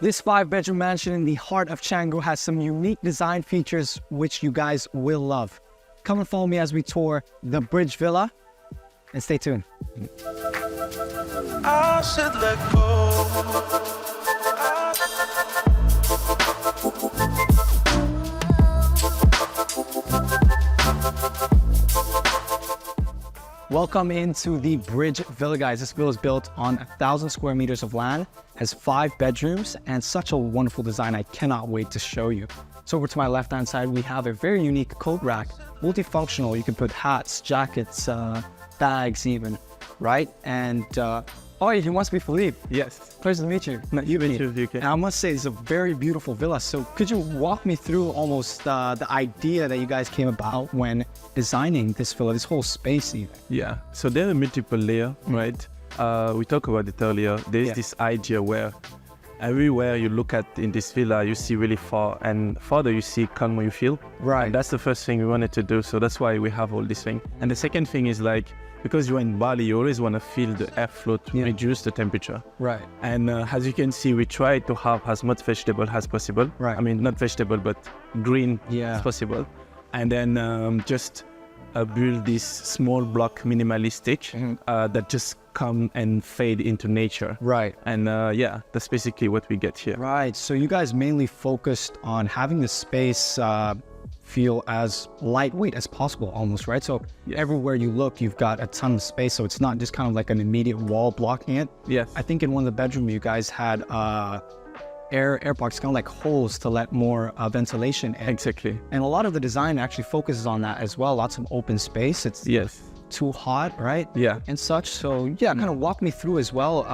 This 5-bedroom mansion in the heart of Canggu has some unique design features which you guys will love. Come and follow me as we tour the Bridge Villa and stay tuned. I should let go. Welcome into the Bridge Villa, guys. This villa is built on 1,000 square meters of land, has 5 bedrooms, and such a wonderful design. I cannot wait to show you. So over to my left-hand side, we have a very unique coat rack, multifunctional. You can put hats, jackets, bags even, right? And, oh, you must be Philippe. Yes. Pleasure to meet you. You too, And I must say, it's a very beautiful villa. So could you walk me through almost the idea that you guys came about when designing this villa, this whole space even? Yeah, so there are multiple layers, right? We talked about it earlier. There's this idea where everywhere you look at in this villa, you see really far, and farther you see, calmer you feel. Right. And that's the first thing we wanted to do, so that's why we have all this thing. And the second thing is like, because you're in Bali, you always want to feel the airflow to reduce the temperature. Right. And as you can see, we try to have as much vegetable as possible. Right. I mean, not vegetable, but green as Yeah. possible. And then just build this small block minimalistic that just come and fade into nature. Right. And yeah, that's basically what we get here. Right. So you guys mainly focused on having the space feel as lightweight as possible almost, right? So everywhere you look, you've got a ton of space. So it's not just kind of like an immediate wall blocking it. Yes. I think in one of the bedrooms you guys had air pockets, kind of like holes to let more ventilation in. Exactly. And a lot of the design actually focuses on that as well. Lots of open space. It's too hot, right? Yeah. And such. So yeah, kind of walk me through as well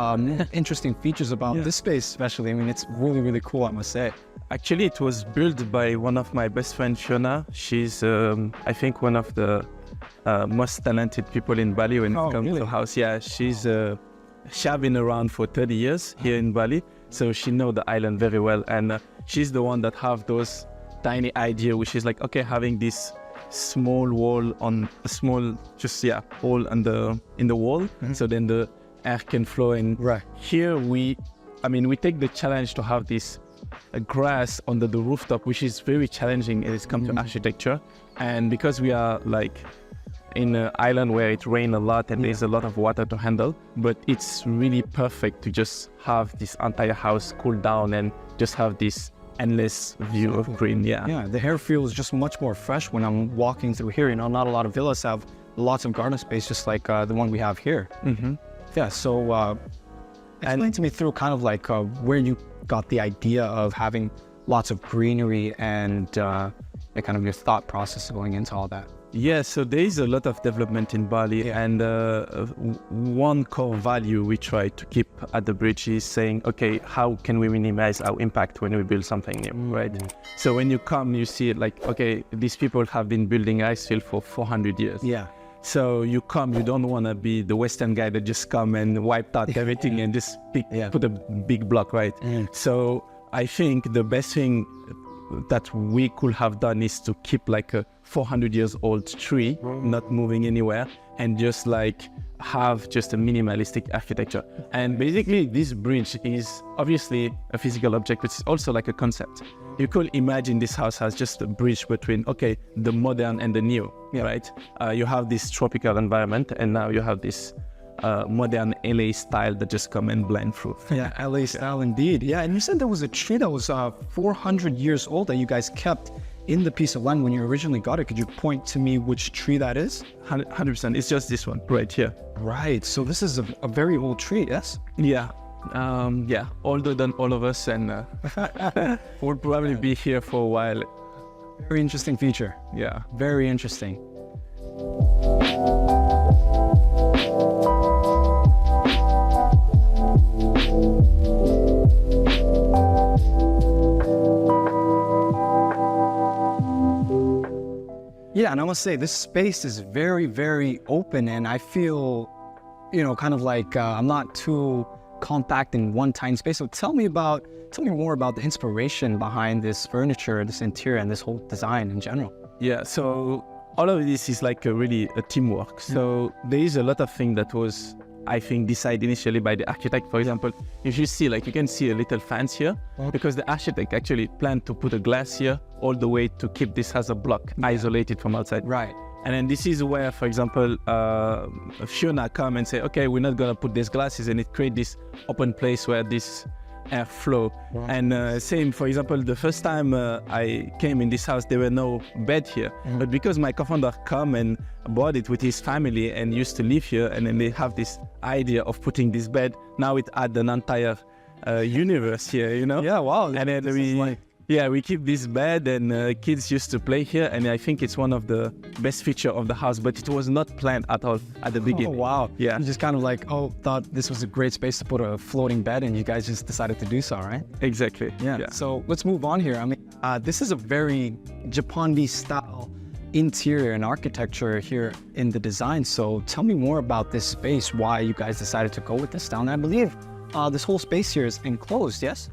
interesting features about this space especially. I mean, it's really, really cool, I must say. Actually, it was built by one of my best friends, Fiona. She's, I think, one of the most talented people in Bali when it comes to house. Yeah, she's been around for 30 years here in Bali, so she knows the island very well. And she's the one that have those tiny idea, which is like, okay, having this small wall on a small, hole in the wall, so then the air can flow in. Right. Here we take the challenge to have this grass under the rooftop, which is very challenging when it comes to architecture. And because we are like in an island where it rains a lot and there's a lot of water to handle, but it's really perfect to just have this entire house cool down and just have this endless view of green. Yeah, the air feels just much more fresh when I'm walking through here. You know, not a lot of villas have lots of garden space, just like the one we have here. Yeah, so explain to me through kind of like where you got the idea of having lots of greenery and kind of your thought process going into all that. Yeah, so there is a lot of development in Bali, and one core value we try to keep at the bridge is saying, okay, how can we minimize our impact when we build something new, right? So when you come, you see it like, okay, these people have been building ice field for 400 years. Yeah. So you come, you don't want to be the Western guy that just come and wiped out everything and just put a big block, right? So I think the best thing that we could have done is to keep like a 400 years old tree, not moving anywhere, and just like have just a minimalistic architecture. And basically this bridge is obviously a physical object, but it's also like a concept. You could imagine this house has just a bridge between, okay, the modern and the new, right? You have this tropical environment, and now you have this modern LA style that just come and blend through. Yeah, LA style indeed. Yeah, and you said there was a tree that was 400 years old that you guys kept in the piece of land when you originally got it. Could you point to me which tree that is? 100%. It's just this one right here. Right. So this is a very old tree, yes? Yeah. Older than all of us, and we'll probably be here for a while. Very interesting feature. Yeah. Very interesting. Yeah, and I must say, this space is very, very open, and I feel, you know, kind of like I'm not too compact in one tiny space. So tell me more about the inspiration behind this furniture, this interior, and this whole design in general. Yeah, so all of this is like a teamwork. So there is a lot of things that was I think, decided initially by the architect. For example, if you see, like, you can see a little fence here, because the architect actually planned to put a glass here all the way to keep this as a block, isolated from outside. Right. And then this is where, for example, Fiona come and say, okay, we're not going to put these glasses, and it create this open place where this airflow. And same, for example, the first time I came in this house, there were no bed here. But because my co-founder come and bought it with his family and used to live here, and then they have this idea of putting this bed, now it add an entire universe here, you know? Yeah, wow. And then we keep this bed, and kids used to play here, and I think it's one of the best feature of the house, but it was not planned at all at the beginning. Oh, wow. Yeah. You just kind of like, thought this was a great space to put a floating bed, and you guys just decided to do so, right? Exactly. Yeah. So let's move on here. I mean, this is a very Japanese style interior and architecture here in the design. So tell me more about this space, why you guys decided to go with this style. And I believe this whole space here is enclosed, yes?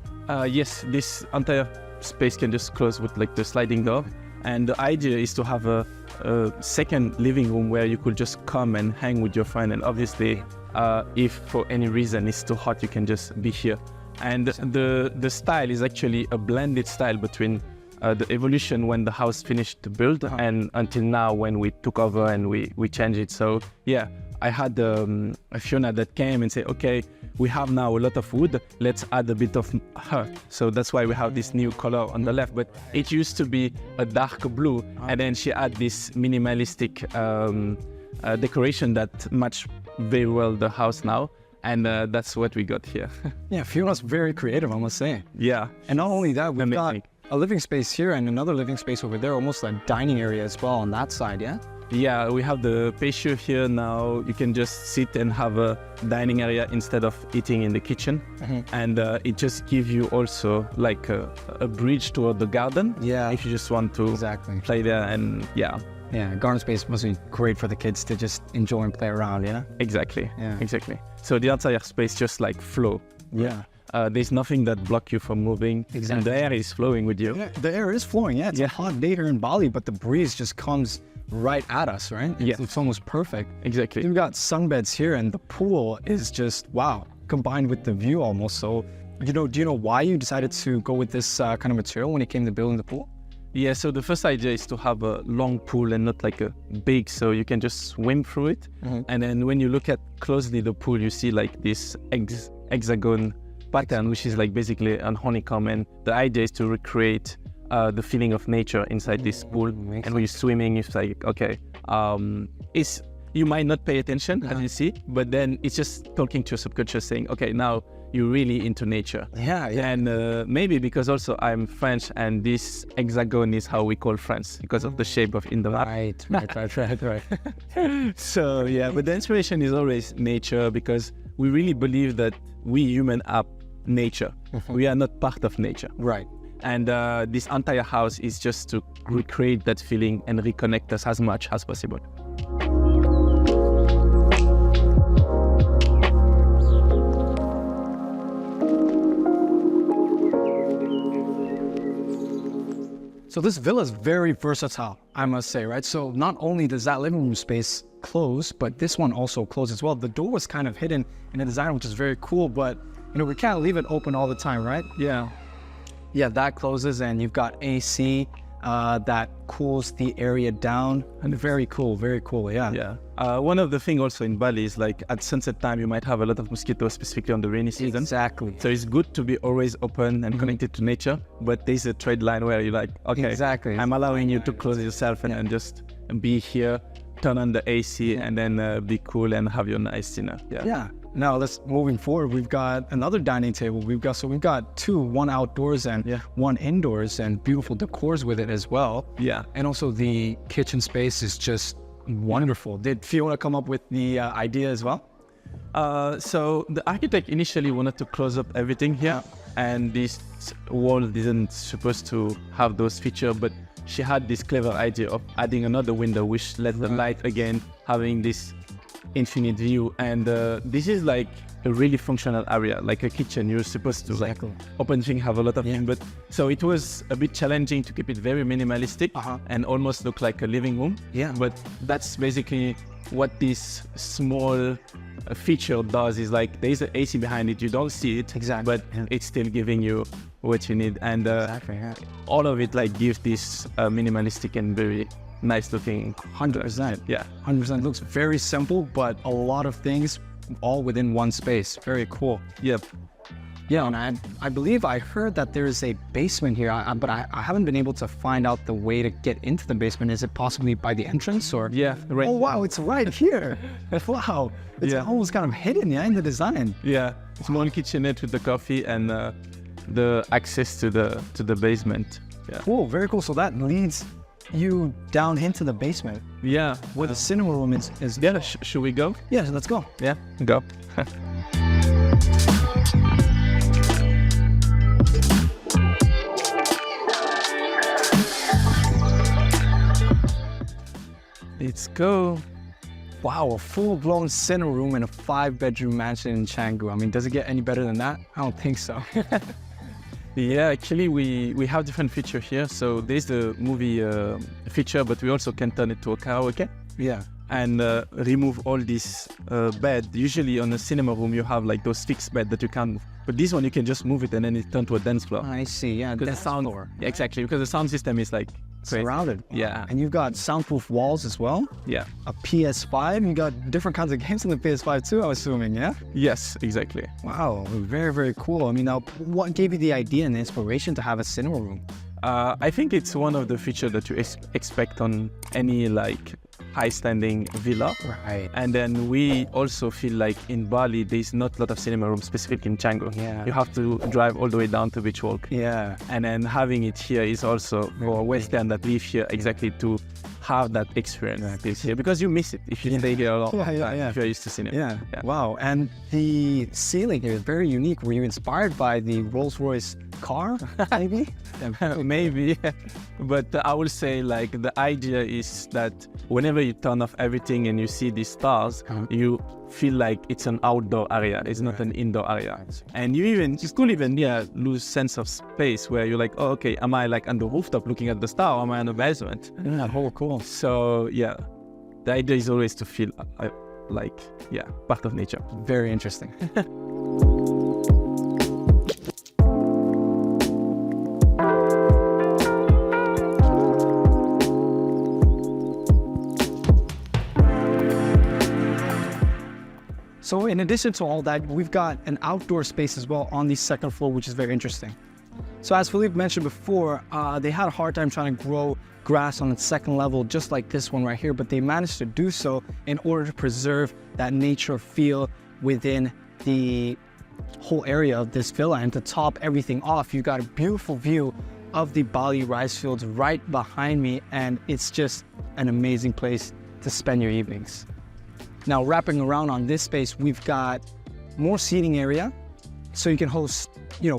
Yes, this entire space can just close with like the sliding door, and the idea is to have a second living room where you could just come and hang with your friend, and obviously if for any reason it's too hot, you can just be here. And the style is actually a blended style between the evolution when the house finished to build and until now when we took over and we changed it. So yeah, I had a Fiona that came and said, okay, we have now a lot of wood, let's add a bit of earth. So that's why we have this new color on the left, but it used to be a dark blue, and then she added this minimalistic decoration that matched very well the house now, and that's what we got here. Yeah, Fiona's very creative, I must say. Yeah. And not only that, we've Amazing. got a living space here and another living space over there, almost like dining area as well on that side, yeah? Yeah, we have the patio here now. You can just sit and have a dining area instead of eating in the kitchen. And it just gives you also like a bridge toward the garden. Yeah. If you just want to play there, and yeah. Yeah, garden space must be great for the kids to just enjoy and play around, yeah? Exactly. Yeah. Exactly. So the entire space just like flow. Yeah. There's nothing that block you from moving. Exactly. And the air is flowing with you. Yeah, the air is flowing, yeah. It's a hot day here in Bali, but the breeze just comes right at us, right? It's almost perfect. Exactly. We've got sunbeds here, and the pool is just, wow, combined with the view almost. So, do you know why you decided to go with this kind of material when it came to building the pool? Yeah, so the first idea is to have a long pool and not like a big, so you can just swim through it. And then when you look at closely the pool, you see like this hexagon pattern, which is like basically an honeycomb, and the idea is to recreate the feeling of nature inside this pool. And when you're swimming, it's like, okay, you might not pay attention as you see, but then it's just talking to your subconscious saying, okay, now you're really into nature. Yeah. And maybe because also I'm French, and this hexagon is how we call France because of the shape of in the map. Right. So yeah, but the inspiration is always nature, because we really believe that we human are nature. We are not part of nature. Right. And this entire house is just to recreate that feeling and reconnect us as much as possible. So this villa is very versatile, I must say, right? So not only does that living room space close, but this one also closes as well. The door was kind of hidden in the design, which is very cool, but we can't leave it open all the time, right? Yeah. Yeah, that closes, and you've got AC that cools the area down, and very cool, yeah. Yeah. One of the things also in Bali is like at sunset time, you might have a lot of mosquitoes, specifically on the rainy season. Exactly. So it's good to be always open and connected to nature, but there's a trade line where you're like, okay, I'm allowing you to close yourself and just be here, turn on the AC, and then be cool and have your nice dinner. Yeah. Now moving forward, we've got another dining table. We've got two, one outdoors and one indoors, and beautiful decors with it as well. Yeah. And also the kitchen space is just wonderful. Did Fiona come up with the idea as well? So the architect initially wanted to close up everything here, and this wall didn't supposed to have those features, but she had this clever idea of adding another window which let the light again, having this infinite view. And this is like a really functional area, like a kitchen. You're supposed to like open thing, have a lot of things, but so it was a bit challenging to keep it very minimalistic and almost look like a living room. But that's basically what this small feature does is like there's an AC behind it. You don't see it, Exactly. but it's still giving you what you need, and all of it like gives this minimalistic and very nice looking. 100%. Yeah, 100%. Looks very simple, but a lot of things all within one space. Very cool. yep. Yeah, and I believe I heard that there's a basement here, but I haven't been able to find out the way to get into the basement. Is it possibly by the entrance or? Yeah, right. Oh wow, it's right here. Wow, it's almost kind of hidden, yeah, in the design. Yeah, small kitchenette with the coffee and the access to the basement. Yeah. Cool, very cool. So that leads you down into the basement Yeah. where the cinema room is. Yeah. Should we go? Yeah, let's go. Yeah. Go. Let's go. Wow, a full-blown cinema room in a 5-bedroom mansion in Canggu. I mean, does it get any better than that? I don't think so. Yeah, actually we have different feature here. So there's the movie feature, but we also can turn it to a karaoke Yeah. and remove all this bed. Usually on a cinema room you have like those fixed bed that you can't, but this one you can just move it and then it turns to a dance floor. I see, yeah. Because the sound, yeah, exactly, because the sound system is like crazy. Surrounded. Yeah. And you've got soundproof walls as well. Yeah. A PS5. You got different kinds of games on the PS5 too, I'm assuming, yeah? Yes, exactly. Wow, very, very cool. I mean, now, what gave you the idea and the inspiration to have a cinema room? I think it's one of the features that you expect on any like high-standing villa. Right. And then we also feel like in Bali, there's not a lot of cinema rooms, specifically in Canggu. Yeah. You have to drive all the way down to Beach Walk. Yeah. And then having it here is also for Western that live here exactly to have that experience this here, because you miss it if you stay here a lot. If you're used to cinema. Yeah. Wow. And the ceiling here is very unique. Were you inspired by the Rolls-Royce car, maybe? Maybe. But I will say like the idea is that whenever you turn off everything and you see these stars, you feel like it's an outdoor area. It's not an indoor area. And you could even lose sense of space where you're like, oh, okay, am I like on the rooftop looking at the star, or am I in the basement? Yeah, cool. So yeah, the idea is always to feel like part of nature. Very interesting. So in addition to all that, we've got an outdoor space as well on the second floor, which is very interesting. So as Philippe mentioned before, they had a hard time trying to grow grass on the second level, just like this one right here, but they managed to do so in order to preserve that nature feel within the whole area of this villa. And to top everything off, you got a beautiful view of the Bali rice fields right behind me, and it's just an amazing place to spend your evenings. Now, wrapping around on this space, we've got more seating area, so you can host,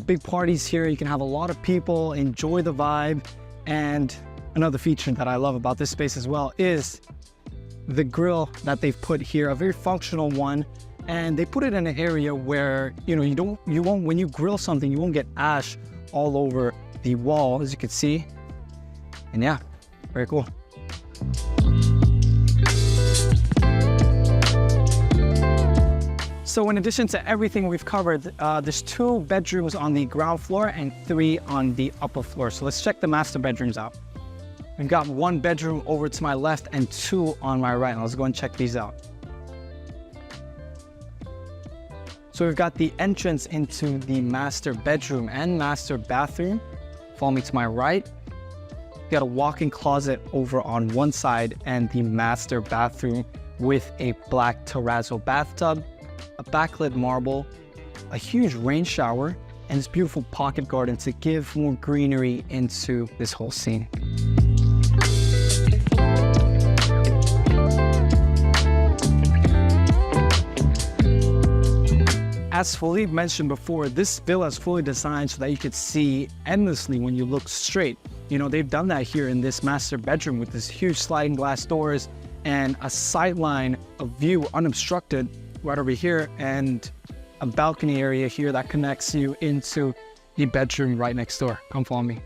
big parties here. You can have a lot of people, enjoy the vibe. And another feature that I love about this space as well is the grill that they've put here, a very functional one. And they put it in an area where, when you grill something, you won't get ash all over the wall, as you can see. And yeah, very cool. So in addition to everything we've covered, there's 2 bedrooms on the ground floor and 3 on the upper floor. So let's check the master bedrooms out. We've got 1 bedroom over to my left and 2 on my right. Let's go and check these out. So we've got the entrance into the master bedroom and master bathroom. Follow me to my right. We've got a walk-in closet over on one side and the master bathroom with a black terrazzo bathtub, a backlit marble, a huge rain shower, and this beautiful pocket garden to give more greenery into this whole scene. As Philippe mentioned before, this villa is fully designed so that you could see endlessly when you look straight. They've done that here in this master bedroom with this huge sliding glass doors and a sightline of view unobstructed right over here, and a balcony area here that connects you into the bedroom right next door. Come follow me.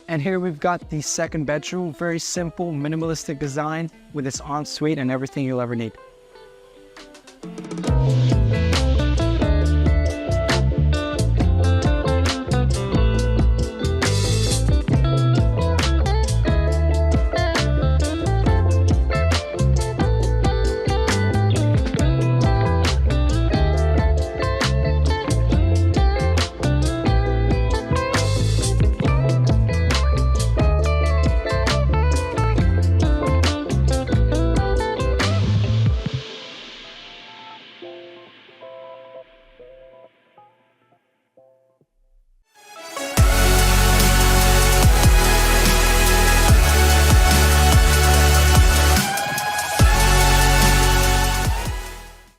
And here we've got the second bedroom, very simple, minimalistic design with its ensuite and everything you'll ever need.